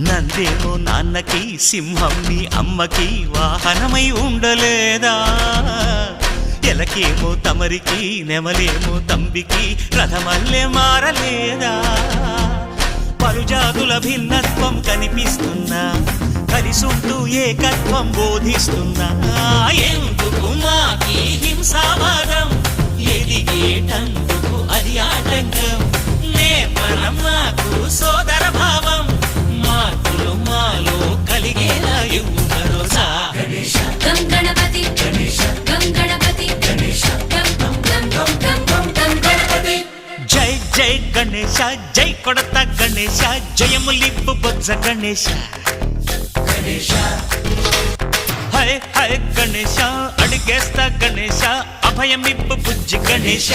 నందేమో నాన్నకి సింహం నీ అమ్మకి వాహనమై ఉండలేదా? ఎలకేమో తమరికి నెమలేమో తంబికి రథమల్లే మారలేదా? పలుజాతుల భిన్నత్వం కనిపిస్తున్నా, కలిసుంటూ ఏకత్వం బోధిస్తున్నా. ఎందుకు మాకి హింసావాదం, ఎదిగేటందుకు అది ఆటంకం. నేపరం మాకు సోదర భావం, మార్పులు మాలో కలిగేలా ఇవ్వు భరోసా. గం గణపతి గం గణపతి గం గం గం గం గం గణపతి. జై జై గణేశ, జై కొడత గణేశ, జయములిప్పు బొజ్జ గణేశ. హై హై గణేశ, అడిగేస్తా గణేశ, అభయమిప్పు బుజ్జి గణేశ.